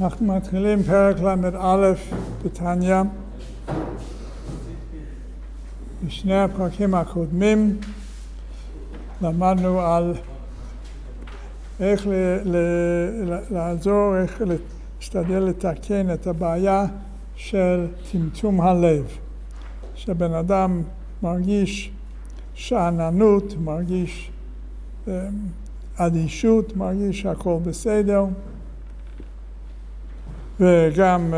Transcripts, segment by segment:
אנחנו מתחילים פרק ל"א בתניא. בשני הפרקים הקודמים למדנו על איך לעזור, איך להשתדל לתקן את הבעיה של טמטום הלב. שבן אדם מרגיש שאננות, מרגיש אדישות, מרגיש שהכל בסדר. וגם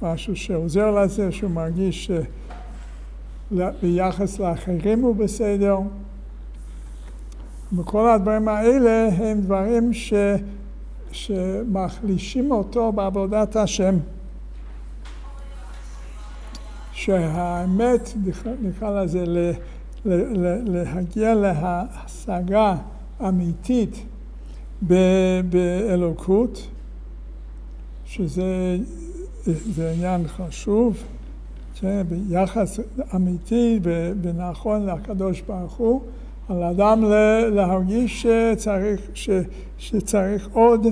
משהו שעוזר לזה, שהוא מרגיש ביחס לאחרים הוא בסדר. וכל הדברים האלה הם דברים שמחלישים אותו בעבודת השם. שהאמת, נקרא לזה, להגיע להשגה אמיתית באלוקות, שזה עניין חשוב, ביחס אמיתי ונכון לקדוש ברוך הוא, על אדם להרגיש שצריך עוד,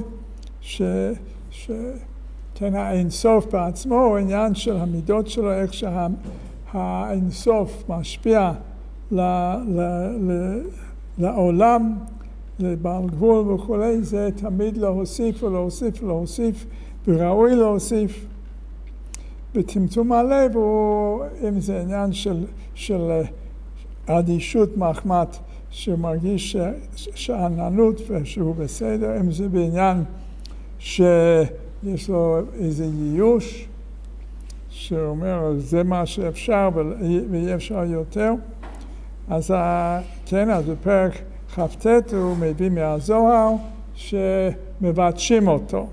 כן, האינסוף בעצמו הוא עניין של המידות שלו, איך שהאינסוף משפיע לעולם, לבעל גבול וכולי, זה תמיד להוסיף ולהוסיף ולהוסיף, וראוי להוסיף. בטמטום הלב אם זה עניין של אדישות מחמת, שמרגיש שאננות ושהוא בסדר, אם זה בעניין שיש לו איזה ייאוש, שאומר זה מה שאפשר ואי אפשר יותר, אז כן, אז בפרק כ"ט הוא מביא מהזוהר שמבטשים אותו.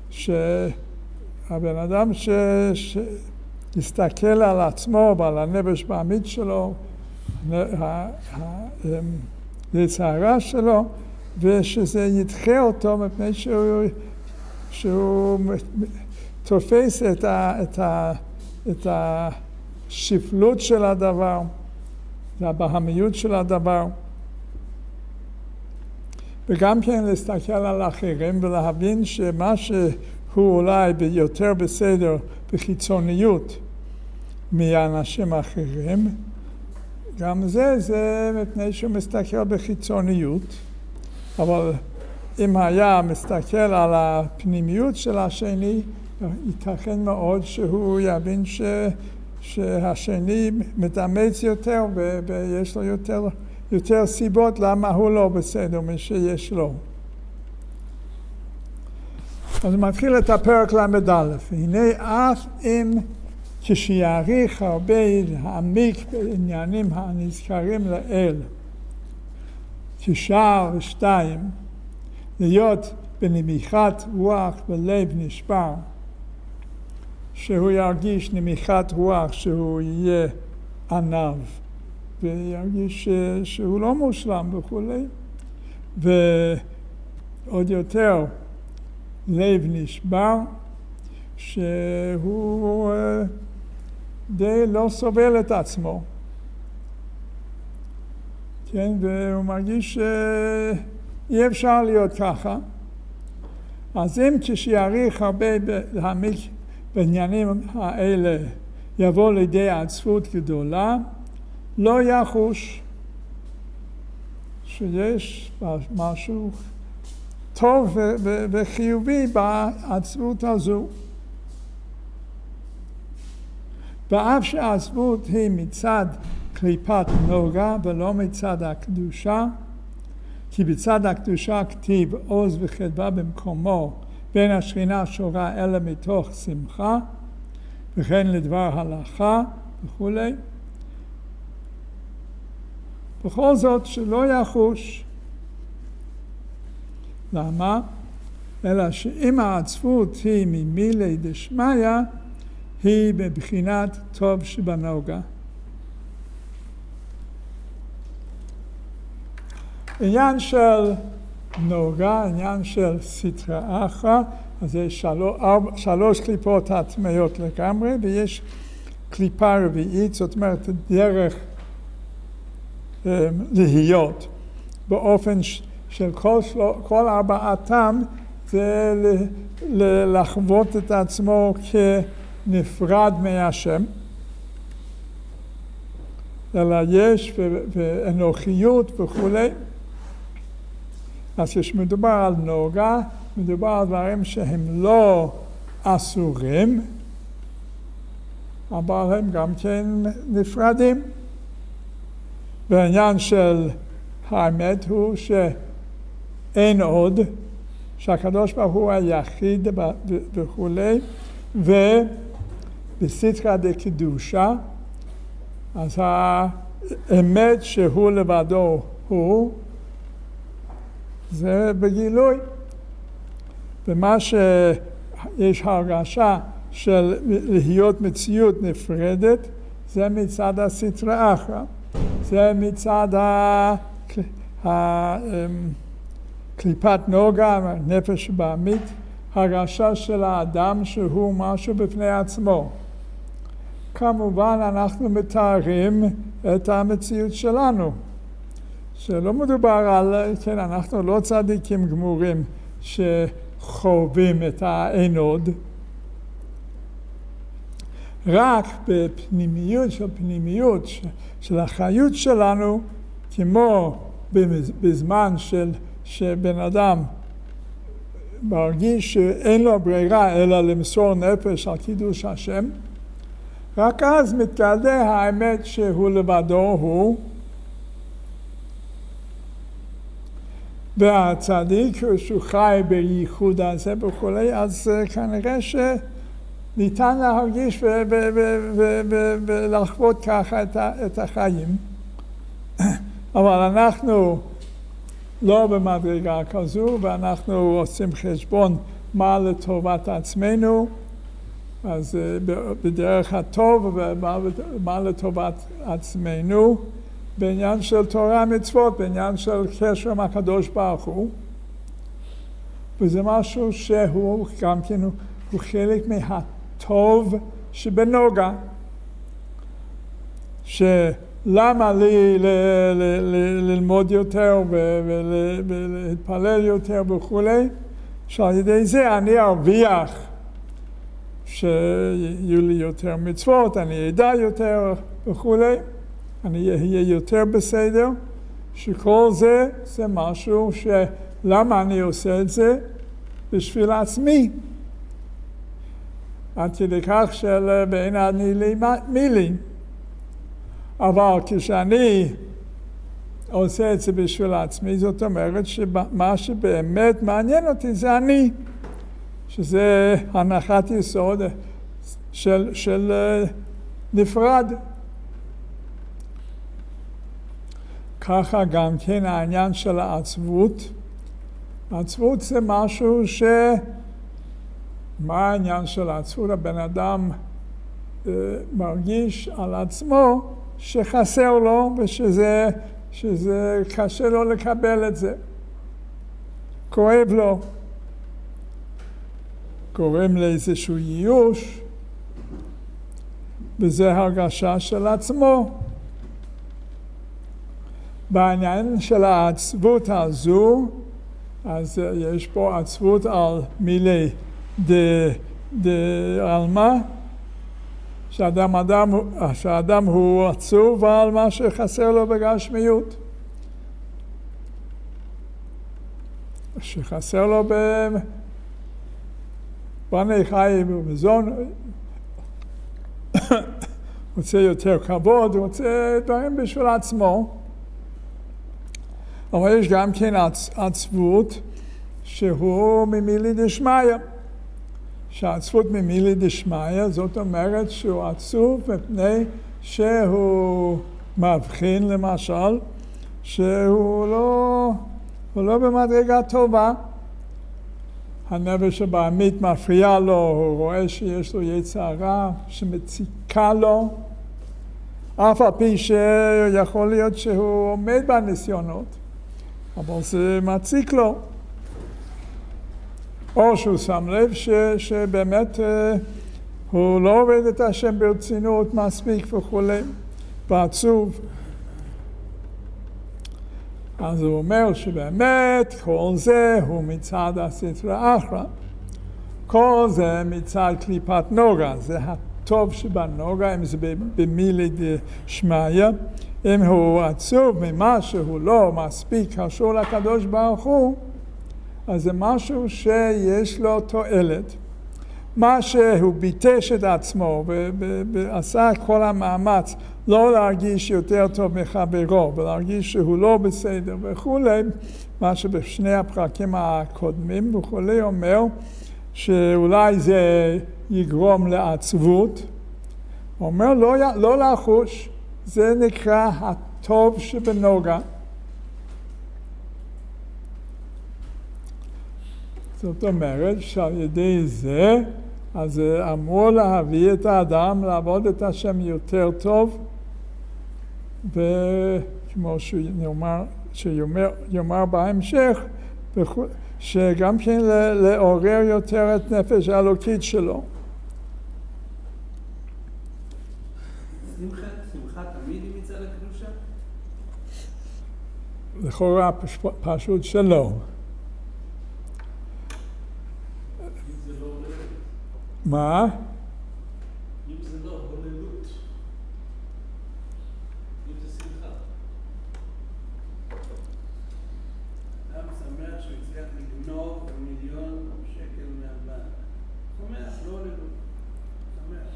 שהבן אדם שיסתכל על עצמו ועל הנפש בעמית שלו, היצרה שלו, ושזה ידחה אותו מפני שהוא תופס את השפלות של הדבר, והבהמיות של הדבר. וגם כן להסתכל על אחרים ולהבין שמה שהוא אולי יותר בסדר בחיצוניות מאנשים אחרים, גם זה מפני שהוא מסתכל בחיצוניות, אבל אם היה מסתכל על הפנימיות של השני, ייתכן מאוד שהוא יבין שהשני מתאמץ יותר ויש לו יותר סיבות למה הוא לא בסדר משיש לו. אז מתחיל את הפרק ל"א. הנה אף אם כשיעריך הרבה להעמיק בעניינים הנזכרים לאל, כשער ושתיים, להיות בנמיכת רוח ולב נשבר, שהוא ירגיש נמיכת רוח, שהוא יהיה ענב, וירגיש שהוא לא מושלם וכולי, ועוד יותר לב נשבר, שהוא די לא סובל את עצמו, כן, והוא מרגיש שאי אפשר להיות ככה. אז אם כשיעריך הרבה להעמיק בעניינים האלה יבוא לידי עצבות גדולה, לא יחוש שיש משהו טוב וחיובי בעצבות הזו. ואף שהעצבות היא מצד קליפת נוגה ולא מצד הקדושה, כי בצד הקדושה כתיב עוז וחדווה במקומו, בין השכינה שורה אלא מתוך שמחה, וכן לדבר הלכה וכולי. בכל זאת שלא יחוש. למה? אלא שאם העצבות היא ממילי דשמיא, היא בבחינת טוב שבנוגה. עניין של נוגה, עניין של סטרא אחרא, אז יש שלוש קליפות הטמעות לגמרי, ויש קליפה רביעית, זאת אומרת דרך להיות, באופן של כל ארבעתם זה לחוות את עצמו כנפרד מהשם, אלא יש ואנוכיות וכולי. אז כשמדובר על נוגה, מדובר על דברים שהם לא אסורים, אבל הם גם כן נפרדים. והעניין של האמת הוא שאין עוד, שהקדוש ברוך הוא היחיד וכולי, ובסתרא דקדושה, אז האמת שהוא לבדו הוא, זה בגילוי. ומה שיש הרגשה של להיות מציאות נפרדת, זה מצד הסתרא אחרא. זה מצד קליפת נוגה, נפש בעמית, הרגשה של האדם שהוא משהו בפני עצמו. כמובן אנחנו מתארים את המציאות שלנו, שלא מדובר על, כן, אנחנו לא צדיקים גמורים שחווים את האין עוד, רק בפנימיות של החיות שלנו, כמו בזמן שבן אדם מרגיש שאין לו ברירה אלא למסור נפש על קידוש השם, רק אז מתגלה האמת שהוא לבדו הוא, והצדיק שהוא חי בייחוד הזה וכולי, אז כנראה ניתן להרגיש ולחוות ככה את החיים. אבל אנחנו לא במדרגה כזו, ואנחנו עושים חשבון מה לטובת עצמנו, אז בדרך הטוב ומה לטובת עצמנו, בעניין של תורה מצוות, בעניין של קשר עם הקדוש ברוך הוא. וזה משהו שהוא גם כן הוא חלק מהטוב שבנוגה. שלמה לי ללמוד יותר ולהתפלל יותר וכולי, שעל ידי זה אני ארוויח שיהיו לי יותר מצוות, אני אדע יותר וכולי, אני אהיה יותר בסדר, שכל זה משהו שלמה אני עושה את זה? בשביל עצמי. עד כדי כך של ואין אני לי מילי. אבל כשאני עושה את זה בשביל עצמי, זאת אומרת שמה שבאמת מעניין אותי זה אני. שזה הנחת יסוד של נפרד. ככה גם כן העניין של העצבות. העצבות זה משהו מה העניין של העצבות? הבן אדם מרגיש על עצמו שחסר לו שזה קשה לו לקבל את זה. כואב לו. גורם לאיזשהו ייאוש, וזה הרגשה של עצמו. בעניין של העצבות הזו, אז יש פה עצבות על מילי דעלמא, שהאדם הוא עצוב על מה שחסר לו בגשמיות. שחסר לו בני חיים ובזון, רוצה יותר כבוד, רוצה דברים בשביל עצמו. אבל יש גם כן עצבות שהוא ממילי דשמיא. שהעצבות ממילי דשמיא, זאת אומרת שהוא עצוב מפני שהוא מבחין למשל, שהוא לא במדרגה טובה. הנפש הבעמית מפריע לו, הוא רואה שיש לו יצר רע שמציקה לו, אף על פי שיכול להיות שהוא עומד בניסיונות, אבל זה מציק לו. או שהוא שם לב שבאמת הוא לא עובד את השם ברצינות מספיק וכולי, ועצוב. אז הוא אומר שבאמת כל זה הוא מצד הסטרא אחרא. כל זה מצד קליפת נוגה, זה הטוב שבנוגה, אם זה במילי דשמיא. אם הוא עצוב ממה שהוא לא מספיק קשור לקדוש ברוך הוא, אז זה משהו שיש לו תועלת. מה שהוא ביטש את עצמו ועשה כל המאמץ לא להרגיש יותר טוב מחברו ולהרגיש שהוא לא בסדר וכולי, מה שבשני הפרקים הקודמים וכולי אומר שאולי זה יגרום לעצבות. הוא אומר לא לחוש, זה נקרא הטוב שבנוגה. זאת אומרת שעל ידי זה, אז זה אמור להביא את האדם לעבוד את השם יותר טוב, וכמו שיאמר בהמשך, שגם כן לעורר יותר את נפש האלוקית שלו. שמחה תמיד היא מצד הקדושה? לכאורה פשוט שלא. מה? אם זה לא הוללות, אם זה שמחה. אדם שמח שהוא הצליח לגנוב מיליון שקל מהבנק. שמח, לא הוללות. שמח.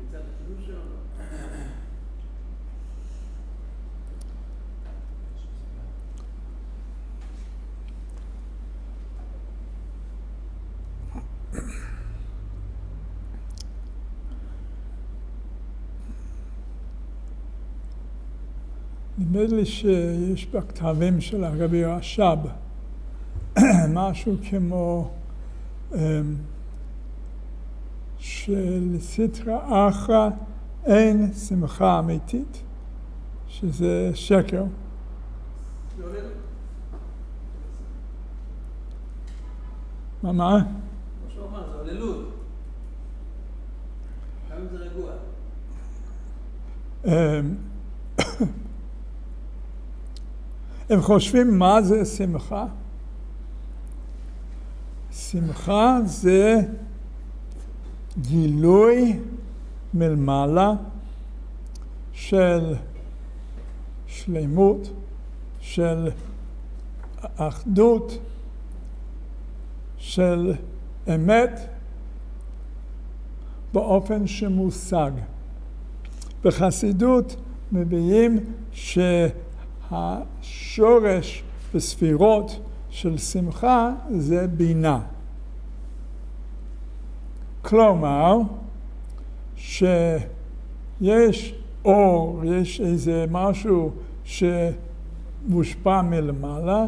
מצד הקדושה או לא? נדמה לי שיש בכתבים של הרבי רש"ב משהו כמו שלסטרא אחרא אין שמחה אמיתית, שזה שקר. מה? מה שהוא אמר, זה הוללות. גם אם זה רגוע. הם חושבים מה זה שמחה? שמחה זה גילוי מלמעלה של שלמות, של אחדות, של אמת באופן שמושג. בחסידות מביאים שהשורש בספירות של שמחה זה בינה. כלומר, שיש אור, יש איזה משהו שמושפע מלמעלה,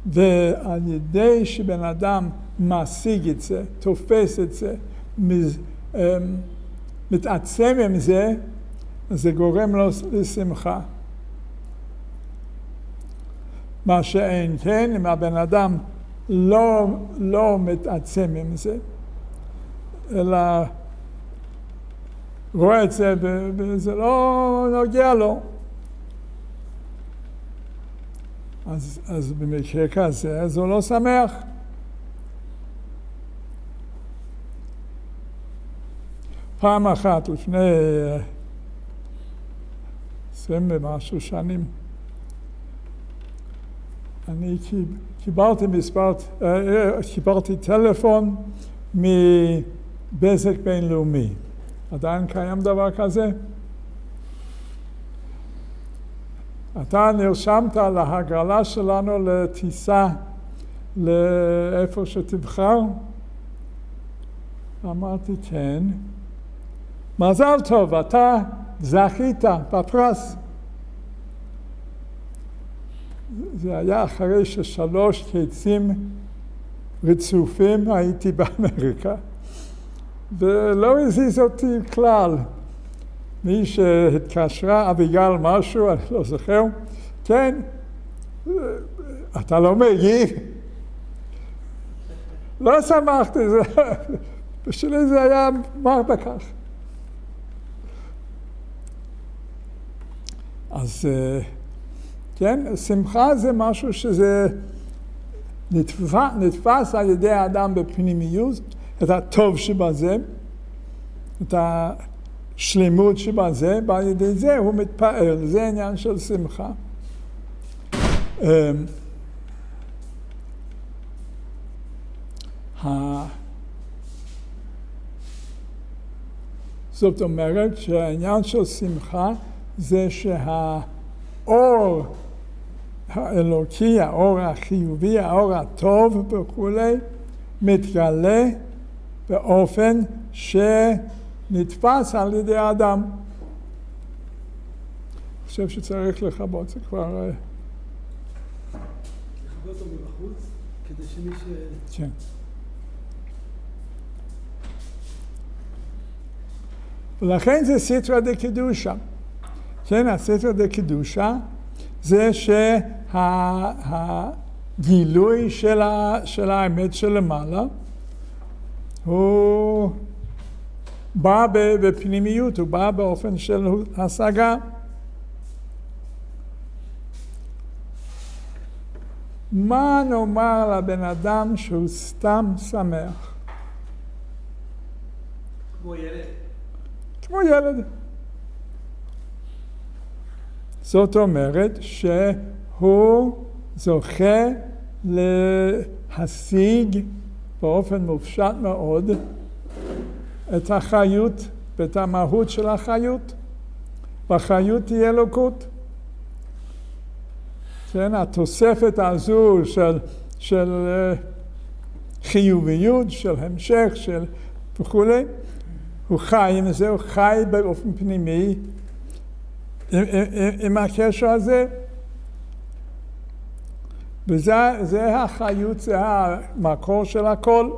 ועל ידי שבן אדם משיג את זה, תופס את זה, מתעצם עם זה, זה גורם לו לשמחה. מה שאין כן, אם הבן אדם לא מתעצם עם זה, אלא רואה את זה וזה לא נוגע לו. אז במקרה כזה, אז הוא לא שמח. פעם אחת לפני 20 ומשהו שנים, אני קיבלתי טלפון מבזק בינלאומי. עדיין קיים דבר כזה? אתה נרשמת להגרלה שלנו לטיסה לאיפה שתבחר? אמרתי כן. מזל טוב, אתה זכית בפרס. זה היה אחרי ש3 קיצים רצופים הייתי באמריקה, ולא הזיז אותי כלל. מי שהתקשרה, אביגל משהו, אני לא זוכר, כן, אתה לא מגיב. לא שמחתי, בשבילי זה היה מר בכך. אז כן? שמחה זה משהו שזה נתפס על ידי האדם בפנימיות, את הטוב שבזה, את השלמות שבזה, ועל ידי זה הוא מתפעל, זה עניין של שמחה. זאת אומרת שהעניין של שמחה זה שהאור האלוקי, האור החיובי, האור הטוב וכולי, מתגלה באופן שנתפס על ידי האדם. אני חושב שצריך לכבות, זה כבר... לכבות אותו מבחוץ, כדי שמי כן. ולכן זה סתרא דקדושא. כן, הסתרא דקדושא זה שהגילוי של האמת שלמעלה הוא בא בפנימיות, הוא בא באופן של השגה. מה נאמר לבן אדם שהוא סתם שמח? כמו ילד. כמו ילד. זאת אומרת שהוא זוכה להשיג באופן מופשט מאוד את החיות ואת המהות של החיות. והחיות היא אלוקות. כן, התוספת הזו של חיוביות, של המשך, של וכולי, הוא חי עם זה, הוא חי באופן פנימי עם הקשר הזה. וזה החיות, זה המקור של הכל.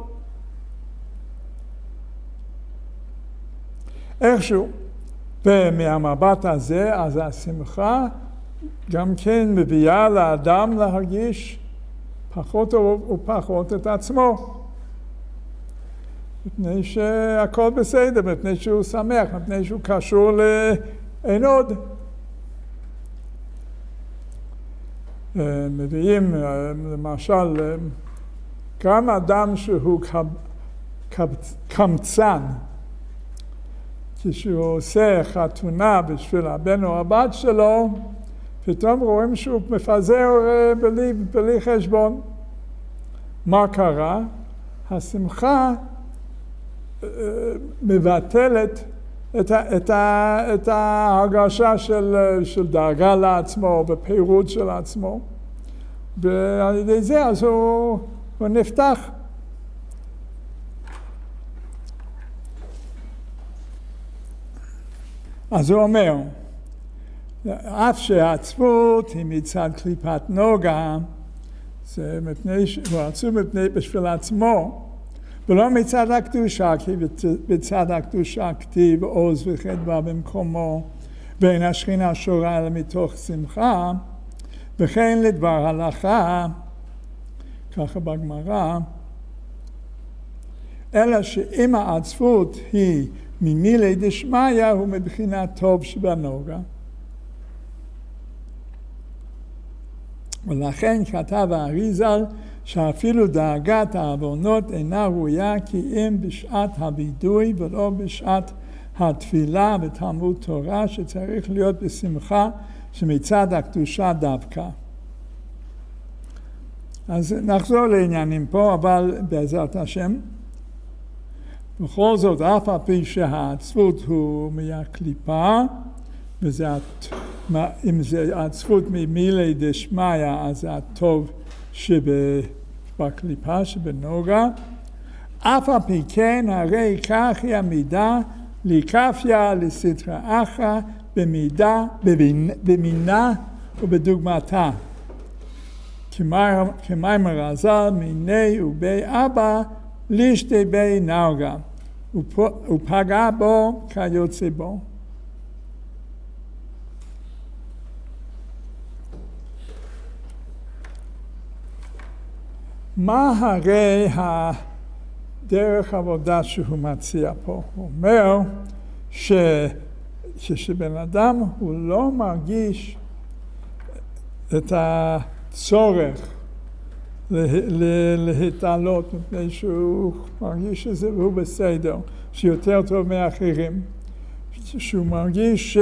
איכשהו, ומהמבט הזה, אז השמחה גם כן מביאה לאדם להרגיש פחות ופחות את עצמו. מפני שהכל בסדר, מפני שהוא שמח, מפני שהוא קשור לאין עוד. מביאים למשל גם אדם שהוא קמצן, כשהוא עושה חתונה בשביל הבן או הבת שלו, פתאום רואים שהוא מפזר בלי חשבון. מה קרה? השמחה מבטלת את ההרגשה של דאגה לעצמו ופירוט של עצמו. ועל ידי זה אז הוא נפתח. אז הוא אומר, אף שהעצבות היא מצד קליפת נוגה, זה מפני שהוא עצוב בשביל עצמו, ולא מצד הקדושה, כי בצד הקדושה כתיב עוז וחדווה במקומו, ואין השכינה שורה אלא מתוך שמחה, וכן לדבר הלכה, ככה בגמרא, אלא שאם העצבות היא ממילי דשמיא, הוא מבחינת טוב שבנוגה. ולכן כתב האריז"ל שאפילו דאגת העוונות אינה ראויה כי אם בשעת הווידוי ולא בשעת התפילה בתלמוד תורה, שצריך להיות בשמחה שמצד הקדושה דווקא. אז נחזור לעניינים פה, אבל בעזרת השם. בכל זאת, אף על פי שהעצבות הוא מהקליפה, אם זה עצבות ממילי דשמיא, אז זה הטוב שבקליפה, שבנוגה. אף על פי כן, הרי כך היא המידה לקפיה לסטרא אחרא במינה ובדוגמתה. כמאמר רז"ל, מיני ובי אבא לישתי בי נוגה, ופגע בו כיוצא בו. מה הרי הדרך עבודה שהוא מציע פה? הוא אומר שכשבן אדם הוא לא מרגיש את הצורך להתעלות מפני שהוא מרגיש שזה והוא בסדר, שיותר טוב מאחרים, שהוא מרגיש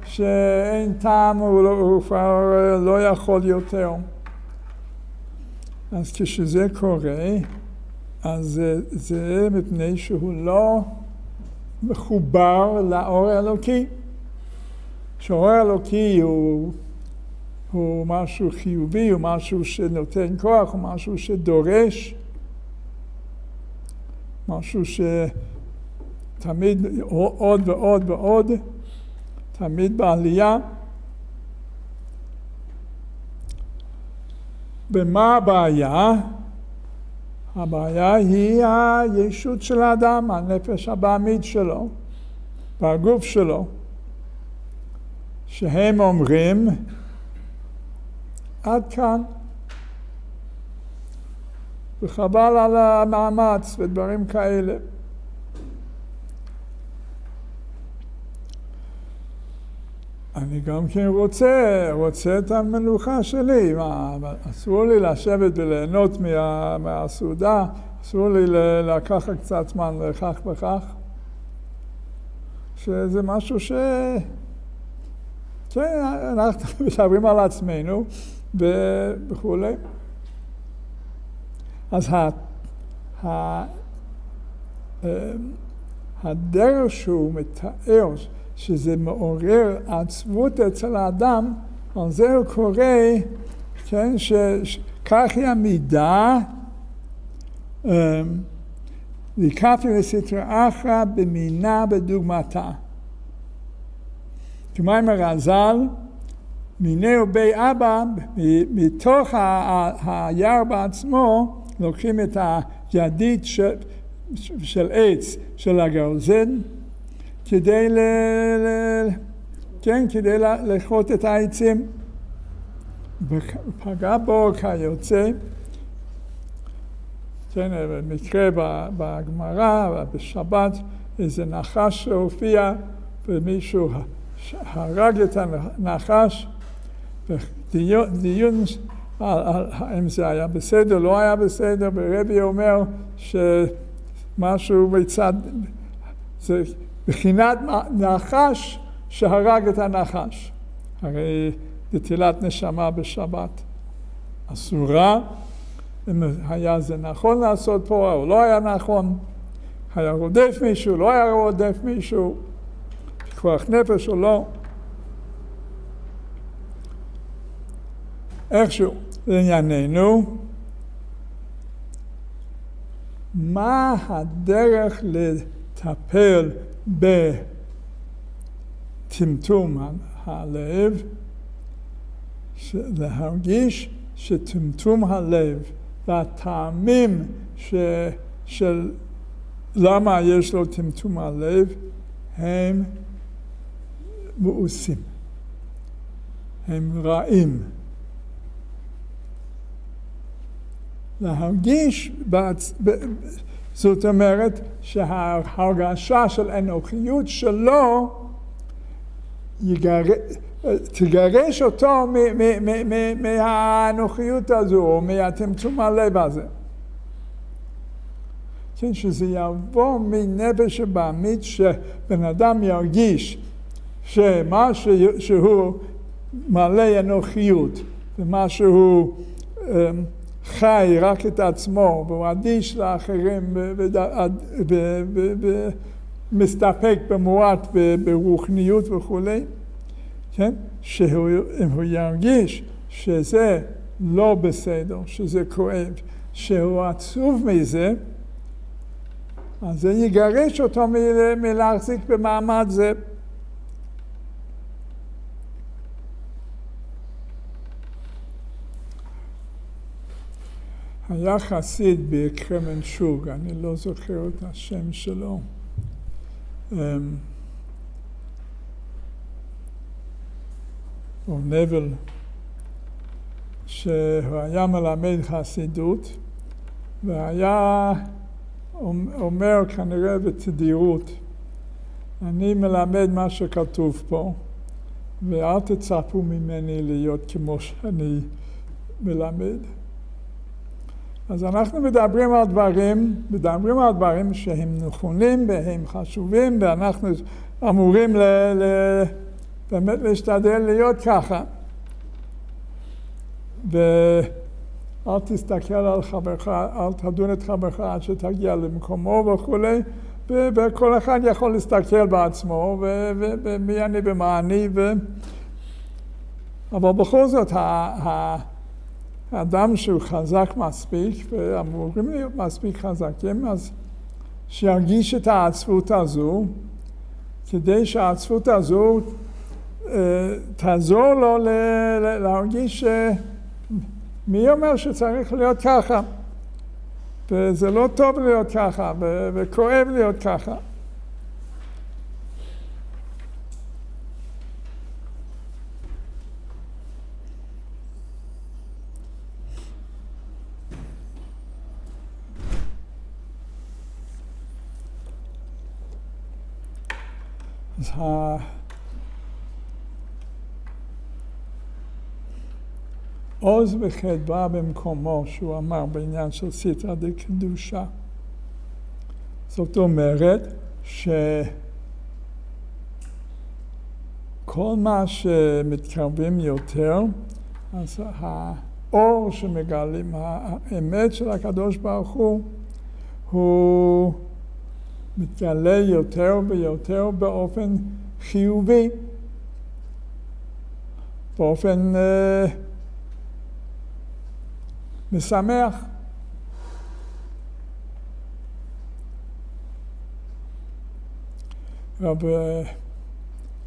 שאין טעם, הוא כבר לא יכול יותר. אז כשזה קורה, אז זה מפני שהוא לא מחובר לאור האלוקי. שהאור האלוקי הוא משהו חיובי, הוא משהו שנותן כוח, הוא משהו שדורש, משהו שתמיד עוד ועוד ועוד, תמיד בעלייה. במה הבעיה? הבעיה היא הישות של האדם, הנפש הבעמית שלו, והגוף שלו, שהם אומרים, עד כאן, וחבל על המאמץ ודברים כאלה. אני גם כן רוצה את המנוחה שלי, אבל אסור לי לשבת וליהנות מהסעודה, אסור לי לקחת קצת זמן לכך וכך, שזה משהו כן, אנחנו מדברים על עצמנו וכו'. אז הדרך שהוא מתאר, שזה מעורר עצבות אצל האדם, על זה הוא קורא, כן, שכך היא המידה, לקפי לסתרא אחרא במינה בדוגמתה. כמאמר רז"ל, מינהו בי אבא, מתוך היער בעצמו, לוקחים את הידית של עץ של הגרזן, כדי לכרות את העצים. פגע בו כיוצא, כן, במקרה בגמרא, בשבת, איזה נחש שהופיע, ומישהו הרג את הנחש, ודיון אם זה היה בסדר, לא היה בסדר, ורבי אומר שמשהו בצד, זה בחינת נחש שהרג את הנחש. הרי נטילת נשמה בשבת אסורה, אם היה זה נכון לעשות פה או לא היה נכון, היה רודף מישהו, לא היה רודף מישהו, פיקוח נפש או לא. איכשהו, לענייננו, מה הדרך לטפל בטמטום הלב? להרגיש שטמטום הלב והטעמים של למה יש לו טמטום הלב הם מאוסים, הם רעים. להרגיש, זאת אומרת שההרגשה של אנוכיות שלו תגרש אותו מהאנוכיות הזו, או מהטמטום הלב הזה. כן, שזה יבוא מנפש הבעמית, שבן אדם ירגיש שמה שהוא מלא אנוכיות, ומה שהוא חי רק את עצמו, והוא אדיש לאחרים, ומסתפק במועט ברוחניות וכו', כן? שאם הוא ירגיש שזה לא בסדר, שזה כואב, שהוא עצוב מזה, אז זה יגרש אותו מלהחזיק במעמד זה. היה חסיד בקרמנצ'וג, אני לא זוכר את השם שלו. או נבל, שהוא היה מלמד חסידות, והיה אומר כנראה בתדירות, אני מלמד מה שכתוב פה, ואל תצפו ממני להיות כמו שאני מלמד. אז אנחנו מדברים על דברים שהם נכונים והם חשובים, ואנחנו אמורים באמת להשתדל להיות ככה. ואל תסתכל על חברך, אל תדון את חברך עד שתגיע למקומו וכולי, וכל אחד יכול להסתכל בעצמו, ומי אני ומה אני, אבל בכל זאת, האדם שהוא חזק מספיק, ואמורים להיות מספיק חזקים, אז שירגיש את העצבות הזו, כדי שהעצבות הזו תעזור לו להרגיש מי אומר שצריך להיות ככה, וזה לא טוב להיות ככה, וכואב להיות ככה. אז עוז וחדווה במקומו, שהוא אמר בעניין של סתרא דקדושה. זאת אומרת שכל מה שמתקרבים יותר, אז האור שמגלים, האמת של הקדוש ברוך הוא מתגלה יותר ויותר באופן חיובי, באופן משמח. רב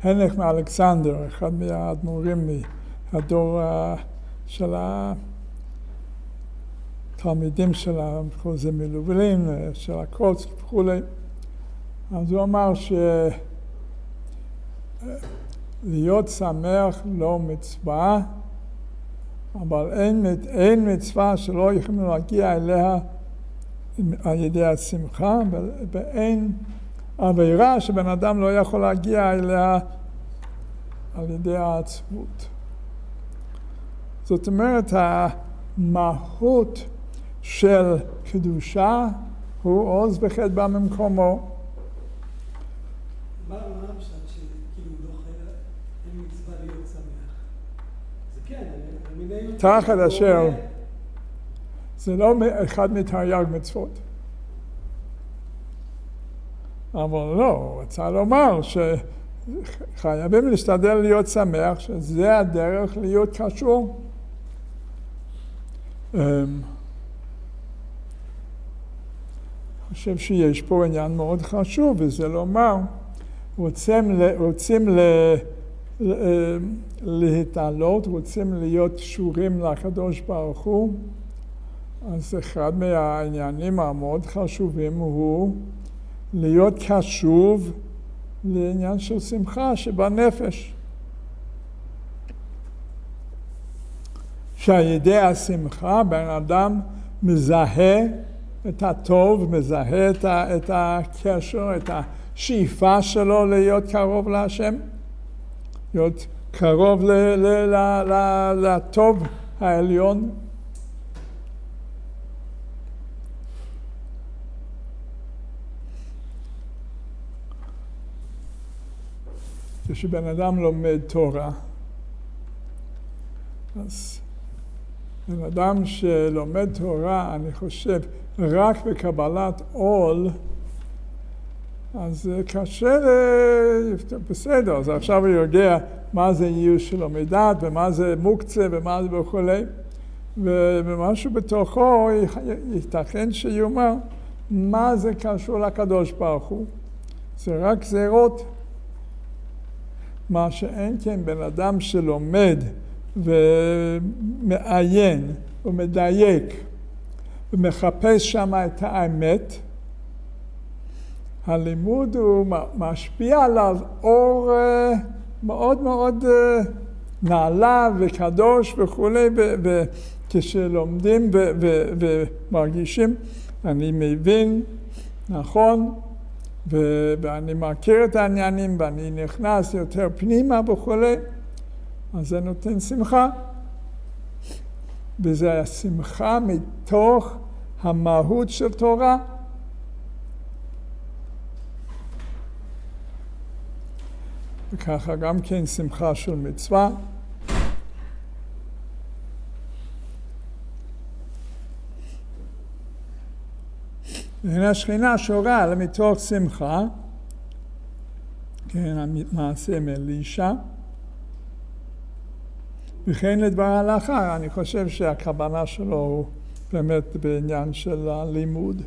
הנך מאלכסנדר, אחד מהאדמו"רים מהדור של התלמידים של החוזה מלובלין, של הקוץ וכולי, אז הוא אמר להיות שמח לא מצווה, אבל אין מצווה שלא יכולים להגיע אליה על ידי השמחה, ואין עבירה שבן אדם לא יכול להגיע אליה על ידי העצבות. זאת אומרת, המהות של קדושה הוא עוז וחדווה ממקומו. מה הפשט שכאילו לא חייב, אין מצווה להיות שמח? זה כן, תחת אשר, זה לא אחד מתרי"ג מצוות. אבל לא, הוא רצה לומר שחייבים להשתדל להיות שמח, שזה הדרך להיות קשור. אני חושב שיש פה עניין מאוד חשוב, וזה לומר, רוצים להתעלות, רוצים להיות קשורים לקדוש ברוך הוא, אז אחד מהעניינים המאוד חשובים הוא להיות קשוב לעניין של שמחה שבנפש. שעל ידי השמחה בן אדם מזהה את הטוב, מזהה את הקשר, את השאיפה שלו להיות קרוב להשם, להיות קרוב לטוב העליון. כשבן אדם לומד תורה, אז בן אדם שלומד תורה, אני חושב, רק בקבלת עול, אז קשה בסדר, אז עכשיו הוא יודע מה זה ייאוש של לומדת, ומה זה מוקצה, ומה זה וכולי, ומשהו בתוכו ייתכן שיאמר, מה זה קשור לקדוש ברוך הוא? זה רק גזירות. מה שאין כן בן אדם שלומד ומעיין ומדייק ומחפש שם את האמת, הלימוד הוא משפיע עליו אור מאוד מאוד נעלה וקדוש וכולי, וכשלומדים ומרגישים, אני מבין נכון, ואני מכיר את העניינים ואני נכנס יותר פנימה וכולי, אז זה נותן שמחה. וזה השמחה מתוך המהות של תורה. וככה גם כן שמחה של מצווה. והנה השכינה שורה לה מתוך שמחה, כן, המעשה מאלישע, וכן לדבר ההלכה. אני חושב שהכוונה שלו הוא באמת בעניין של הלימוד.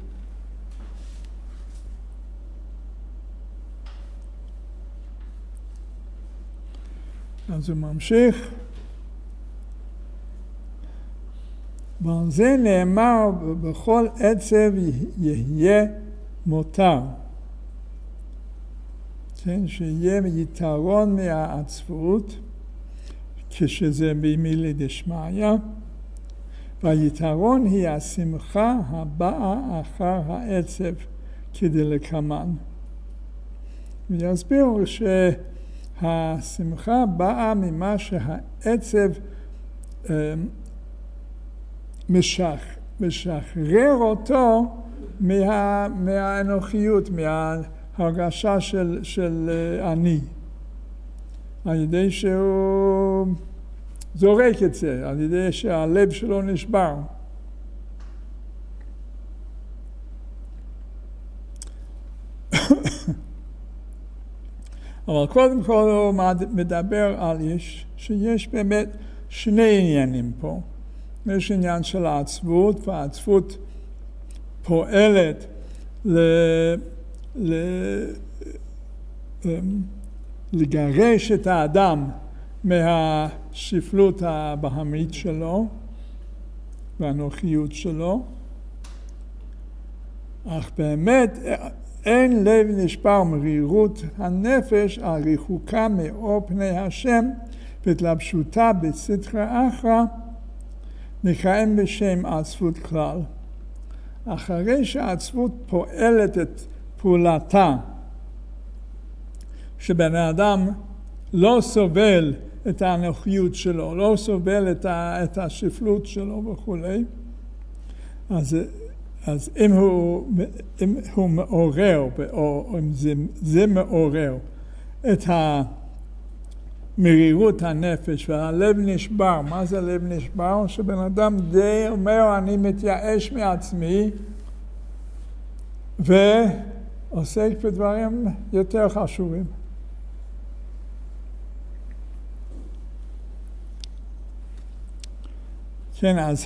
אז הוא ממשיך. ועל זה נאמר, בכל עצב יהיה מותר. כן, שיהיה יתרון מהעצבות, כשזה במילי דשמיא, והיתרון היא השמחה הבאה אחר העצב כדלקמן. ויסביר שהשמחה באה ממה שהעצב משחרר אותו מהאנוכיות, מההרגשה של אני. על ידי שהוא זורק את זה, על ידי שהלב שלו נשבר. אבל קודם כל הוא מדבר על שיש באמת שני עניינים פה. יש עניין של העצבות, והעצבות פועלת לגרש את האדם מהשפלות הבהמית שלו והנוחיות שלו. אך באמת אין לב נשבר מרירות הנפש על ריחוקה מאור פני השם והתלבשותה בסתרא אחרא נכהן בשם עצבות כלל. אחרי שהעצבות פועלת את פעולתה, שבן האדם לא סובל את האנוכיות שלו, לא סובל את השפלות שלו וכו', אז אם הוא מעורר, או אם זה מעורר את מרירות הנפש והלב נשבר. מה זה לב נשבר? שבן אדם די אומר אני מתייאש מעצמי ועוסק בדברים יותר חשובים. כן, אז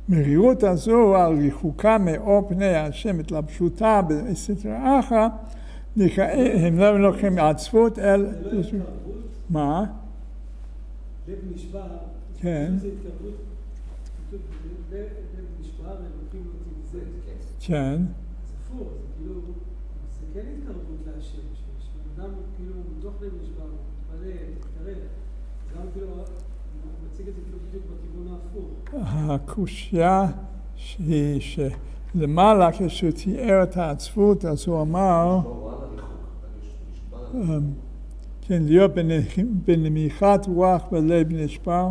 המרירות הזו על ריחוקה מאור פני השם התלבשותה בסתרא אחרא, הם לא לוקחים עצבות אל... זה לא התקרבות? מה? לב נשבר. כן. זה התקרבות. לב נשבר, הם לוקחים אותי מזה. כן. זה הפוך, זה כאילו, זה כן התקרבות להשם, שאדם כאילו מתוך לב נשבר, מתפלל, מתקרב. גם כאילו, הוא מציג את זה כאילו בדיוק בכיוון ההפוך. הקושיה היא שלמעלה כשהוא תיאר את העצבות, אז הוא אמר, כן, להיות בנמיכת רוח בלב נשבר,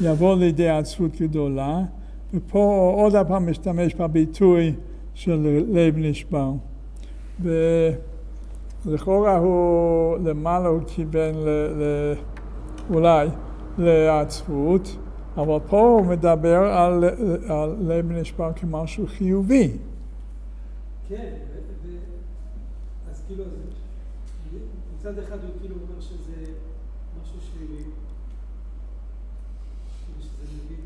יבוא לידי עצבות גדולה, ופה עוד הפעם משתמש בביטוי של לב נשבר. ולכאורה הוא, למעלה הוא כיוון אולי לעצבות, אבל פה הוא מדבר על לב נשבר כמשהו חיובי. כן, אז כאילו, מצד אחד הוא כאילו אומר שזה משהו שלילי, שזה מביא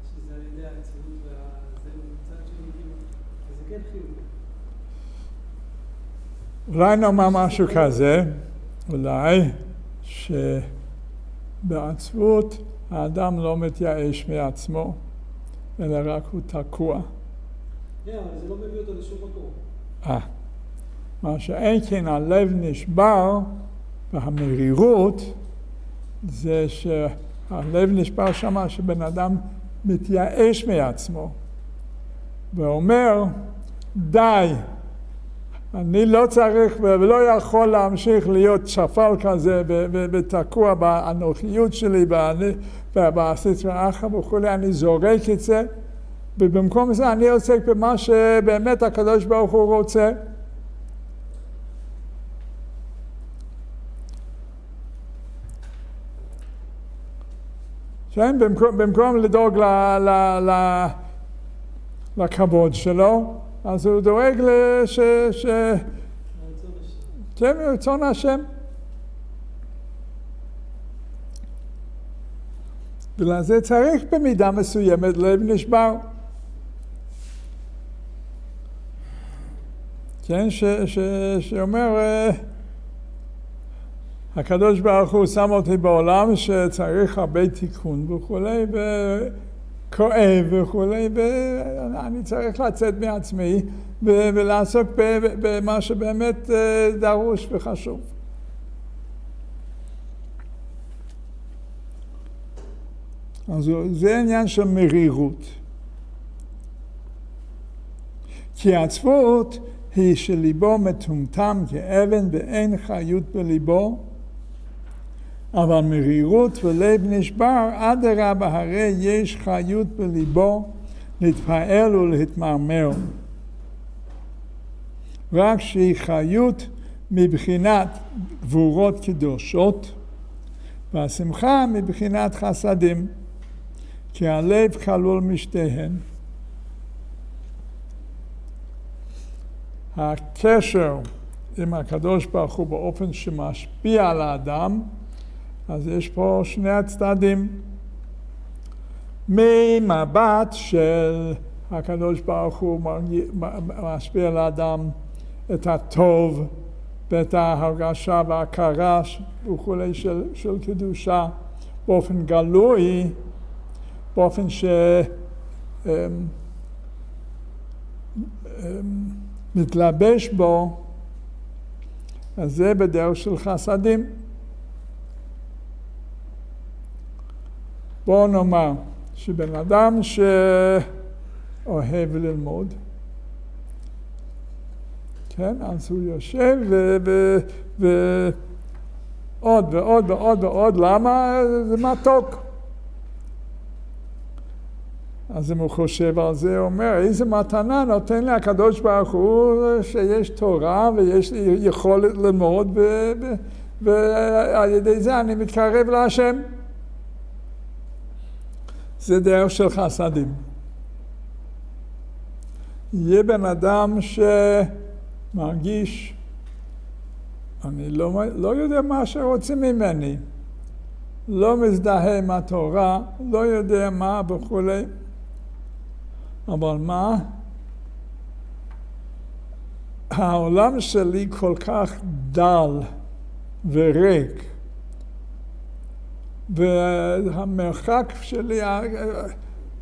שזה על ידי העצבות וזה מצד שני כאילו, אז זה כן חיובי. אולי נאמר משהו כזה, אולי שבעצבות האדם לא מתייאש מעצמו, אלא רק הוא תקוע. כן, אבל זה לא מביא אותו לשום מקום. מה שאין כן הלב נשבר והמרירות זה שהלב נשבר שמה שבן אדם מתייאש מעצמו ואומר די, אני לא צריך ולא יכול להמשיך להיות שפל כזה ותקוע באנוכיות שלי, בסטרא אחרא וכולי, אני זורק את זה, ובמקום זה אני עוסק במה שבאמת הקדוש ברוך הוא רוצה. כן, במקום לדאוג לכבוד שלו, אז הוא דואג כן, רצון השם. ולזה צריך במידה מסוימת לב נשבר. כן, שאומר, הקדוש ברוך הוא שם אותי בעולם שצריך הרבה תיקון וכולי, וכואב וכולי, ואני צריך לצאת מעצמי ולעסוק במה שבאמת דרוש וחשוב. אז זה עניין של מרירות. כי העצבות היא שליבו מטומטם כאבן ואין חיות בליבו, אבל מרירות ולב נשבר, אדרבה, הרי יש חיות בליבו להתפעל ולהתמרמר. רק שהיא חיות מבחינת גבורות קדושות, והשמחה מבחינת חסדים, כי הלב כלול משתיהן. הקשר עם הקדוש ברוך הוא באופן שמשפיע על האדם, אז יש פה שני הצדדים. ממבט של הקדוש ברוך הוא משפיע על האדם את הטוב ואת ההרגשה וההכרה וכולי של קדושה באופן גלוי, באופן מתלבש בו, אז זה בדרך של חסדים. בואו נאמר שבן אדם שאוהב ללמוד, כן, אז הוא יושב ועוד ועוד ועוד ועוד, למה? זה מתוק. אז אם הוא חושב על זה, הוא אומר, איזה מתנה נותן לי הקדוש ברוך הוא שיש תורה ויש לי יכולת ללמוד, ועל ידי זה אני מתקרב להשם. זה דרך של חסדים. יהיה בן אדם שמרגיש, אני לא יודע מה שרוצים ממני, לא מזדהה עם התורה, לא יודע מה וכולי. אבל מה? העולם שלי כל כך דל וריק, והמרחק שלי,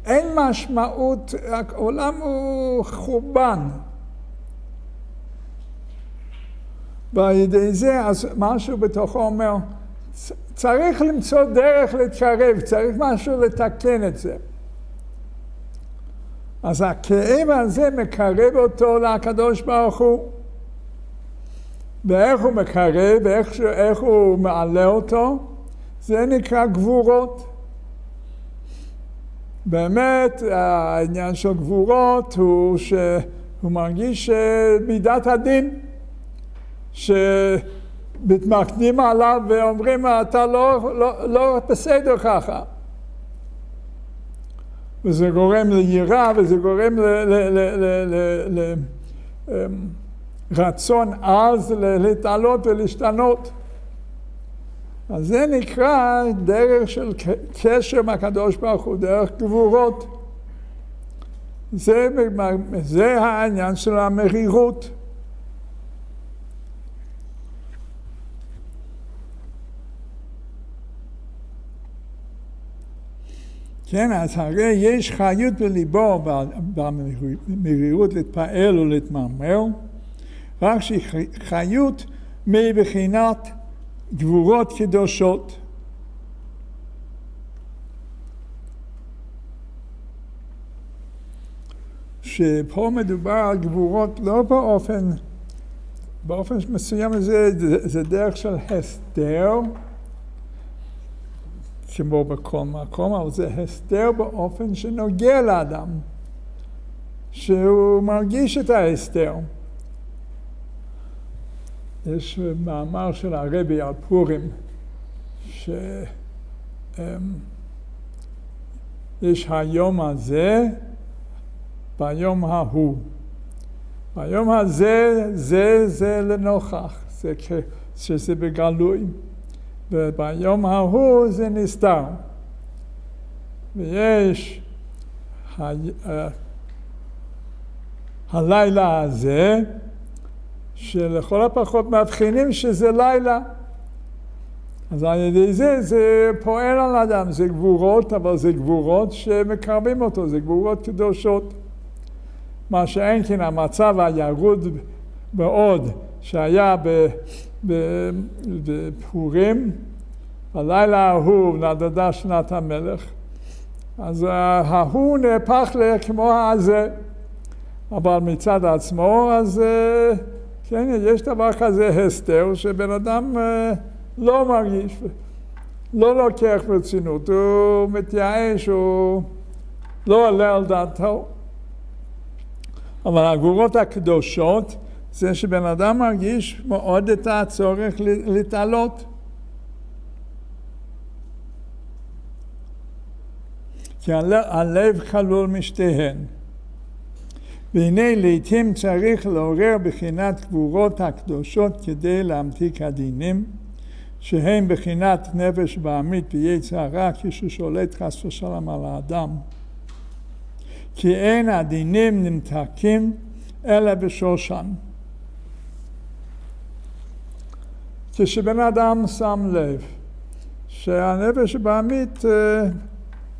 אין משמעות, העולם הוא חורבן. ועל ידי זה, אז משהו בתוכו אומר, צריך למצוא דרך להתקרב, צריך משהו לתקן את זה. אז הכאב הזה מקרב אותו לקדוש ברוך הוא. ואיך הוא מקרב, ואיך הוא מעלה אותו, זה נקרא גבורות. באמת, העניין של גבורות הוא שהוא מרגיש מידת הדין, שמתמקדים עליו ואומרים, אתה לא בסדר ככה. וזה גורם ליראה, וזה גורם לרצון עז להתעלות ולהשתנות. אז זה נקרא דרך של קשר עם הקדוש ברוך הוא, דרך גבורות. זה העניין של המרירות. כן, אז הרי יש חיות בליבו במרירות להתפעל ולהתמרמר, רק שהיא חיות מבחינת גבורות קדושות. שפה מדובר על גבורות לא באופן באופן מסוים זה דרך של הסתר, כמו בכל מקום, אבל זה הסתר באופן שנוגע לאדם, שהוא מרגיש את ההסתר. יש מאמר של הרבי על פורים, יש היום הזה, ביום ההוא. ביום הזה, זה לנוכח, שזה בגלוי. וביום ההוא זה נסתר. ויש הלילה הזה, שלכל הפחות מבחינים שזה לילה. אז על ידי זה פועל על אדם, זה גבורות, אבל זה גבורות שמקרבים אותו, זה גבורות קדושות. מה שאין כן המצב הירוד מאוד שהיה בפורים, הלילה ההוא נדדה שנת המלך, אז ההוא נהפך כמו הזה, אבל מצד עצמו, אז כן, יש דבר כזה הסתר, שבן אדם לא מרגיש, לא לוקח ברצינות, הוא מתייאש, הוא לא עולה על דעתו. אבל הגבורות הקדושות זה שבן אדם מרגיש מאוד את הצורך להתעלות. כי הלב כלול משתיהן. והנה לעתים צריך לעורר בחינת גבורות הקדושות כדי להמתיק הדינים, שהם בחינת נפש בעמית ויצר הרע כששולט חס ושלום על האדם. כי אין הדינים נמתקים אלא בשושן. כשבן אדם שם לב שהנפש בעמית,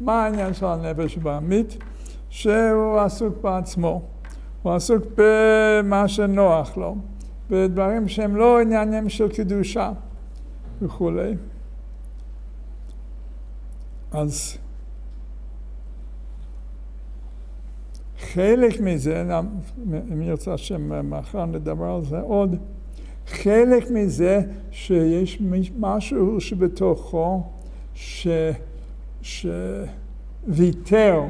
מה העניין של הנפש בעמית? שהוא עסוק בעצמו, הוא עסוק במה שנוח לו, בדברים שהם לא עניינים של קדושה וכולי. אז חלק מזה, אם ירצה השם מחר נדבר על זה עוד, חלק מזה שיש משהו שבתוכו שוויתר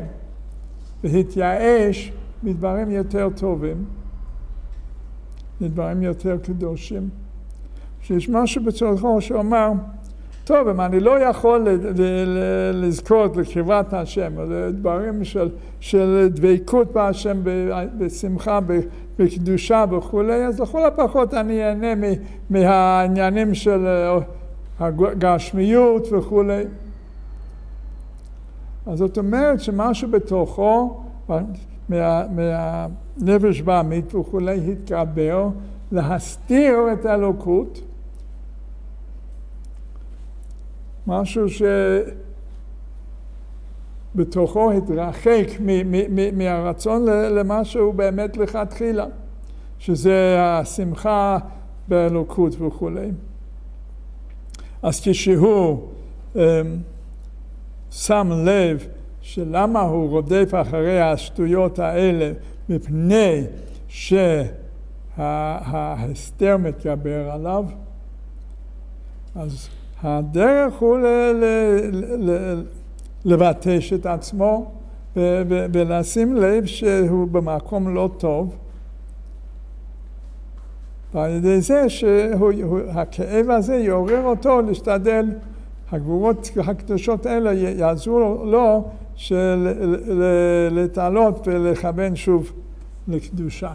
והתייאש מדברים יותר טובים, מדברים יותר קדושים. שיש משהו בתוכו שאומר, טוב, אם אני לא יכול לזכות לקרבת השם, לדברים של דבקות בהשם, בשמחה, בקדושה וכולי, אז לכל הפחות אני אהנה מהעניינים של הגשמיות וכולי. אז זאת אומרת שמשהו בתוכו, מהנפש בעמית וכולי, התגבר להסתיר את האלוקות, משהו שבתוכו התרחק מהרצון למשהו באמת לכתחילה, שזה השמחה באלוקות וכולי. אז כשהוא שם לב שלמה הוא רודף אחרי השטויות האלה, מפני שההסתר מתגבר עליו, אז הדרך הוא לבטש את עצמו ולשים לב שהוא במקום לא טוב. ועל ידי זה שהכאב הזה יעורר אותו להשתדל, הגבורות הקדושות האלה יעזרו לו להתעלות ולכוון שוב לקדושה.